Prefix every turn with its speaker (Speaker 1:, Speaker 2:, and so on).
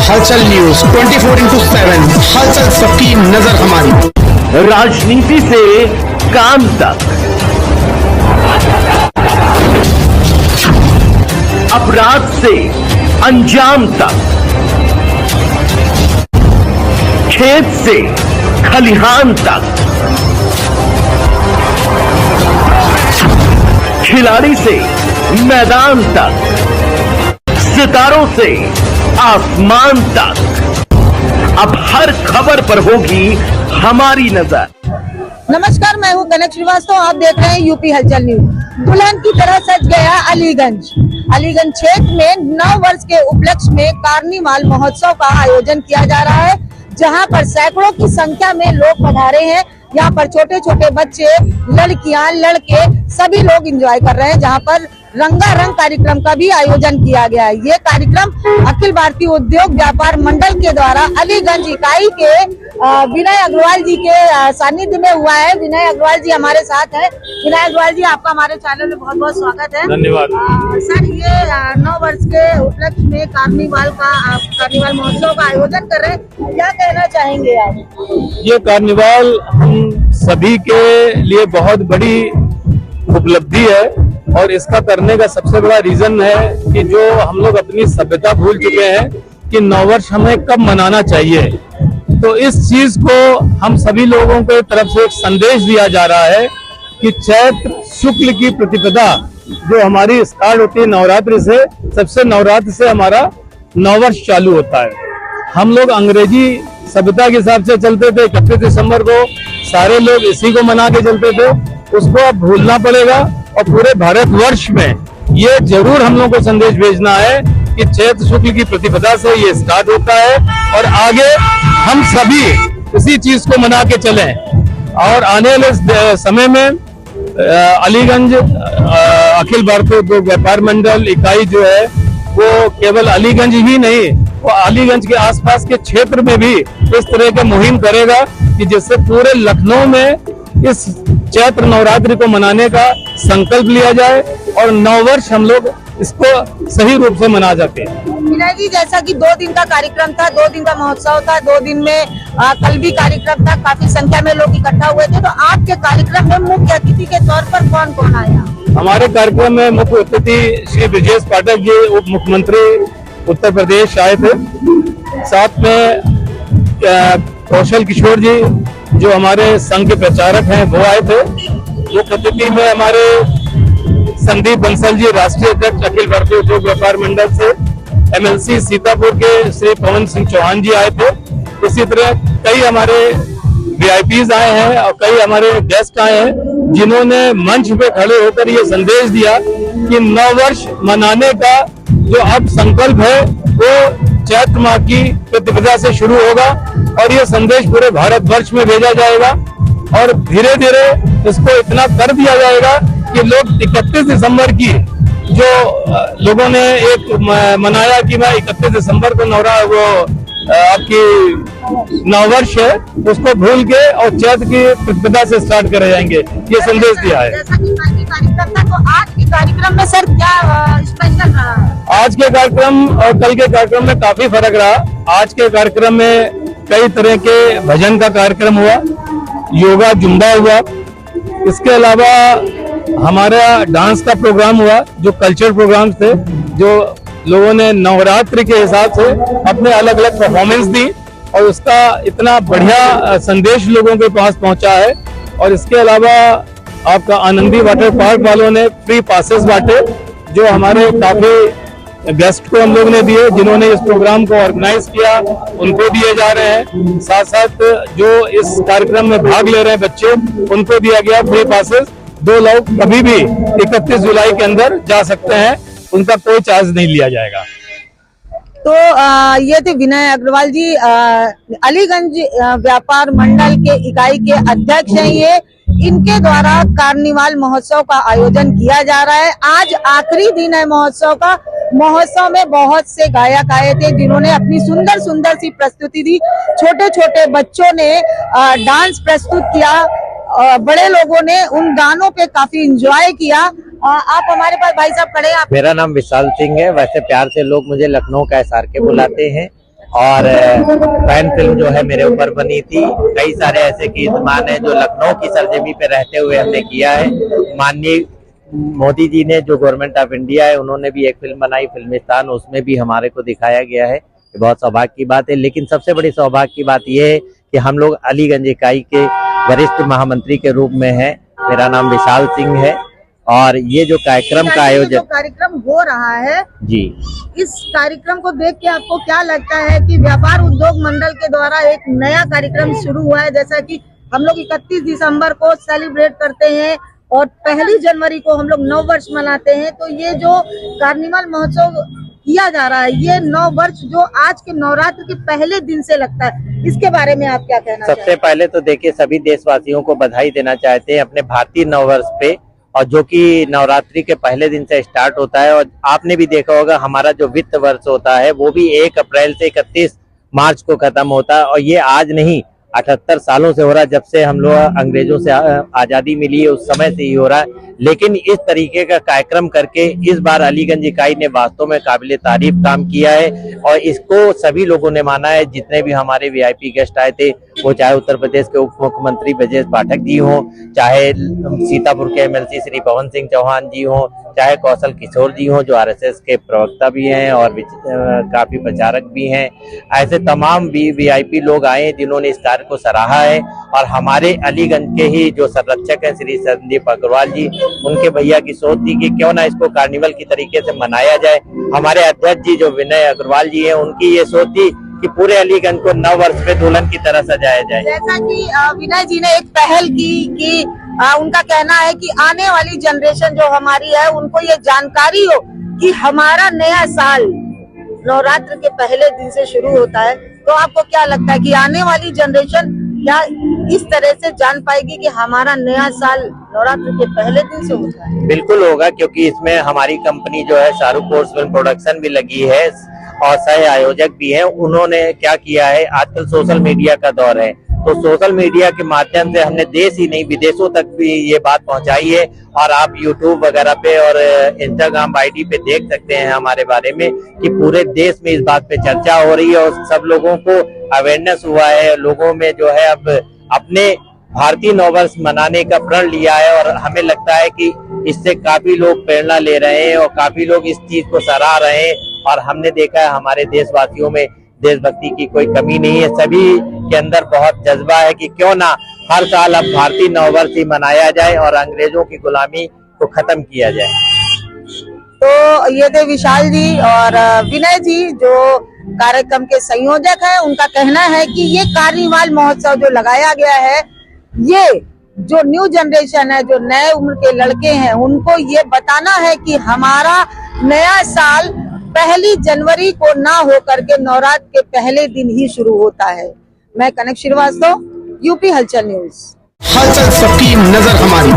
Speaker 1: हलचल न्यूज 24/7, हलचल सबकी नजर हमारी।
Speaker 2: राजनीति से काम तक, अपराध से अंजाम तक, खेत से खलिहान तक, खिलाड़ी से मैदान तक, सितारों से आसमान तक, अब हर खबर पर होगी हमारी नजर।
Speaker 3: नमस्कार, मैं हूं कनक श्रीवास्तव। आप देख रहे हैं यूपी हलचल न्यूज। दुल्हन की तरह सज गया अलीगंज। अलीगंज क्षेत्र में 9 वर्ष के उपलक्ष्य में कार्निवाल महोत्सव का आयोजन किया जा रहा है, जहां पर सैकड़ों की संख्या में लोग पधारे हैं। यहाँ पर छोटे छोटे बच्चे, लड़कियां, लड़के सभी लोग एंजॉय कर रहे हैं, जहाँ पर रंगारंग कार्यक्रम का भी आयोजन किया गया है। ये कार्यक्रम अखिल भारतीय उद्योग व्यापार मंडल के द्वारा अलीगंज इकाई के विनय अग्रवाल जी के सानिध्य में हुआ है। विनय अग्रवाल जी हमारे साथ है। विनय अग्रवाल जी, आपका हमारे चैनल में बहुत बहुत स्वागत है।
Speaker 4: धन्यवाद।
Speaker 3: सर, ये 9 वर्ष के उपलक्ष्य में कार्निवाल महोत्सव का आयोजन कर रहे हैं, क्या कहना चाहेंगे आप?
Speaker 4: ये कार्निवाल हम सभी के लिए बहुत बड़ी उपलब्धि है और इसका करने का सबसे बड़ा रीजन है कि जो हम लोग अपनी सभ्यता भूल चुके हैं कि 9 वर्ष हमें कब मनाना चाहिए। तो इस चीज को हम सभी लोगों के तरफ से एक संदेश दिया जा रहा है कि चैत्र शुक्ल की प्रतिपदा जो हमारी स्टार्ट होती है नवरात्रि से, सबसे नवरात्र से हमारा 9 वर्ष चालू होता है। हम लोग अंग्रेजी सभ्यता के हिसाब से चलते थे, 31 दिसंबर को सारे लोग इसी को मना के चलते थे। उसको अब भूलना पड़ेगा और पूरे भारतवर्ष में ये जरूर हम लोग को संदेश भेजना है कि चैत्र शुक्ल की प्रतिपदा से ये स्टार्ट होता है और आगे हम सभी इसी चीज को मना के चलें। और आने वाले समय में अलीगंज अखिल भारतीय उद्योग व्यापार मंडल इकाई जो है वो केवल अलीगंज ही नहीं, वो अलीगंज के आसपास के क्षेत्र में भी इस तरह का मुहिम करेगा कि जिससे पूरे लखनऊ में इस चैत्र नवरात्रि को मनाने का संकल्प लिया जाए और 9 वर्ष हम लोग इसको सही रूप से मना सके।
Speaker 3: विनय जी, जैसा कि 2 दिन का कार्यक्रम था, 2 दिन का महोत्सव था, 2 दिन में कल भी कार्यक्रम था, काफी संख्या में लोग इकट्ठा हुए थे, तो आपके कार्यक्रम में मुख्य अतिथि के तौर पर कौन कौन आया?
Speaker 4: हमारे कार्यक्रम में मुख्य अतिथि श्री ब्रजेश पाठक जी, उप मुख्यमंत्री उत्तर प्रदेश आए थे। साथ में कौशल किशोर जी जो हमारे संघ के प्रचारक हैं वो आए थे। मुख्य अतिथि में हमारे संदीप बंसल जी, राष्ट्रीय अध्यक्ष अखिल भारतीय उद्योग व्यापार मंडल से, MLC सीतापुर के श्री पवन सिंह चौहान जी आए थे। इसी तरह कई हमारे VIPs आए हैं और कई हमारे गेस्ट आए हैं जिन्होंने मंच पे खड़े होकर ये संदेश दिया कि 9 वर्ष मनाने का जो अब संकल्प है वो चैत्र माह की प्रतिपदा से शुरू होगा और ये संदेश पूरे भारतवर्ष में भेजा जाएगा और धीरे धीरे इसको इतना कर दिया जाएगा कि लोग 31 दिसंबर की जो लोगों ने एक मनाया कि मैं 31 दिसंबर को आपकी 9 वर्ष है, उसको भूल के और चैत्र की प्रतिपदा से स्टार्ट करे जाएंगे, ये संदेश दिया है।
Speaker 3: जैसा कि कल की कार्यक्रम था, तो आज के कार्यक्रम में सर क्या स्पेशल रहा?
Speaker 4: आज के कार्यक्रम और कल के कार्यक्रम में काफी फर्क रहा। आज के कार्यक्रम में कई तरह के भजन का कार्यक्रम हुआ, योगा जुम्बा हुआ, इसके अलावा हमारा डांस का प्रोग्राम हुआ, जो कल्चर प्रोग्राम थे, जो लोगों ने नवरात्रि के हिसाब से अपने अलग अलग परफॉर्मेंस दी और उसका इतना बढ़िया संदेश लोगों के पास पहुंचा है। और इसके अलावा आपका आनंदी वाटर पार्क वालों ने फ्री पासेस बांटे, जो हमारे काफी गेस्ट को हम लोग ने दिए, जिन्होंने इस प्रोग्राम को ऑर्गेनाइज किया उनको दिए जा रहे हैं। साथ साथ जो इस कार्यक्रम में भाग ले रहे हैं बच्चे, उनको दिया गया फ्री पासेस। 2 लोग कभी भी 31 जुलाई के अंदर जा सकते हैं, उनका कोई चार्ज नहीं लिया जाएगा।
Speaker 3: तो ये थे विनय अग्रवाल जी, अलीगंज व्यापार मंडल के इकाई के अध्यक्ष हैं। ये इनके द्वारा कार्निवाल महोत्सव का आयोजन किया जा रहा है। आज आखिरी दिन है महोत्सव का। महोत्सव में बहुत से गायक आए थे जिन्होंने अपनी सुंदर सुंदर सी प्रस्तुति दी। छोटे छोटे बच्चों ने डांस प्रस्तुत किया, बड़े लोगों ने उन गानों पे काफी एंजॉय किया। आप हमारे पास भाई साहब खड़े हैं।
Speaker 5: मेरा नाम विशाल सिंह है। वैसे प्यार से लोग मुझे लखनऊ का SRK बुलाते हैं। और फैन फिल्म जो है मेरे ऊपर बनी थी। कई सारे ऐसे कीर्तिमान हैं जो लखनऊ की सरजमी पे रहते हुए हमने किया है। माननीय मोदी जी ने जो गवर्नमेंट ऑफ इंडिया है उन्होंने भी एक फिल्म बनाई फिल्मिस्तान, उसमें भी हमारे को दिखाया गया है। ये बहुत सौभाग्य की बात है। लेकिन सबसे बड़ी सौभाग्य की बात यह है कि हम लोग अलीगंज इकाई के वरिष्ठ महामंत्री के रूप में हैं। मेरा नाम विशाल सिंह है और ये जो कार्यक्रम का आयोजन
Speaker 3: कार्यक्रम हो रहा है
Speaker 5: जी,
Speaker 3: इस कार्यक्रम को देख के आपको क्या लगता है कि व्यापार उद्योग मंडल के द्वारा एक नया कार्यक्रम शुरू हुआ है? जैसा कि हम लोग 31 दिसंबर को सेलिब्रेट करते हैं और 1 जनवरी को हम लोग नव वर्ष मनाते हैं, तो ये जो कार्निवल महोत्सव किया जा रहा है, ये नव वर्ष जो आज के नवरात्र के पहले दिन से लगता है, इसके बारे में आप क्या कहना
Speaker 5: सबसे पहले तो देखिए सभी देशवासियों को बधाई देना चाहते हैं अपने भारतीय नववर्ष पे, और जो कि नवरात्रि के पहले दिन से स्टार्ट होता है। और आपने भी देखा होगा हमारा जो वित्त वर्ष होता है वो भी 1 अप्रैल से 31 मार्च को खत्म होता है। और ये आज नहीं 78 सालों से हो रहा है, जब से हम लोग अंग्रेजों से आजादी मिली है उस समय से ही हो रहा है। लेकिन इस तरीके का कार्यक्रम करके इस बार अलीगंज इकाई ने वास्तव में काबिले तारीफ काम किया है और इसको सभी लोगों ने माना है। जितने भी हमारे वीआईपी गेस्ट आए थे, वो चाहे उत्तर प्रदेश के उप मुख्यमंत्री ब्रजेश पाठक जी हों, चाहे सीतापुर के एमएलसी श्री पवन सिंह चौहान जी हों, चाहे कौशल किशोर जी हों जो आरएसएस के प्रवक्ता भी हैं और काफी प्रचारक भी हैं, ऐसे तमाम वीआईपी लोग आए जिन्होंने इस कार्य को सराहा है। और हमारे अलीगंज के ही जो संरक्षक हैं श्री संदीप अग्रवाल जी, उनके भैया की सोच थी कि क्यों ना इसको कार्निवल की तरीके से मनाया जाए। हमारे अध्यक्ष जी जो विनय अग्रवाल जी हैं, उनकी ये सोच थी कि पूरे अलीगंज को नव वर्ष पे दुल्हन की तरह सजाया जाए।
Speaker 3: जैसा कि विनय जी ने एक पहल की कि उनका कहना है कि आने वाली जनरेशन जो हमारी है उनको ये जानकारी हो कि हमारा नया साल नवरात्र के पहले दिन से शुरू होता है। तो आपको क्या लगता है कि आने वाली जनरेशन क्या इस तरह से जान पाएगी कि हमारा नया साल नवरात्र के पहले दिन से होता है?
Speaker 5: बिल्कुल होगा, क्योंकि इसमें हमारी कंपनी जो है शाहरुख कोर्स फिल्म प्रोडक्शन भी लगी है और सह आयोजक भी हैं। उन्होंने क्या किया है, आजकल सोशल मीडिया का दौर है, तो सोशल मीडिया के माध्यम से हमने देश ही नहीं विदेशों तक भी ये बात पहुंचाई है। और आप यूट्यूब वगैरह पे और इंस्टाग्राम आईडी पे देख सकते हैं हमारे बारे में कि पूरे देश में इस बात पे चर्चा हो रही है और सब लोगों को अवेयरनेस हुआ है। लोगों में जो है अब अपने भारतीय नववर्ष मनाने का प्रण लिया है और हमें लगता है कि इससे काफी लोग प्रेरणा ले रहे हैं और काफी लोग इस चीज को सराह रहे हैं। और हमने देखा है हमारे देशवासियों में देशभक्ति की कोई कमी नहीं है, सभी के अंदर बहुत जज्बा है कि क्यों ना हर साल अब भारतीय नववर्ष ही मनाया जाए और अंग्रेजों की गुलामी को खत्म किया जाए।
Speaker 3: तो ये थे विशाल जी और विनय जी जो कार्यक्रम के संयोजक है। उनका कहना है कि ये कार्निवाल महोत्सव जो लगाया गया है, ये जो न्यू जनरेशन है, जो नए उम्र के लड़के हैं, उनको ये बताना है कि हमारा नया साल 1 जनवरी को ना होकर के नवरात्र के पहले दिन ही शुरू होता है। मैं कनक श्रीवास्तव, यूपी हलचल न्यूज।
Speaker 1: हलचल सबकी नजर हमारी।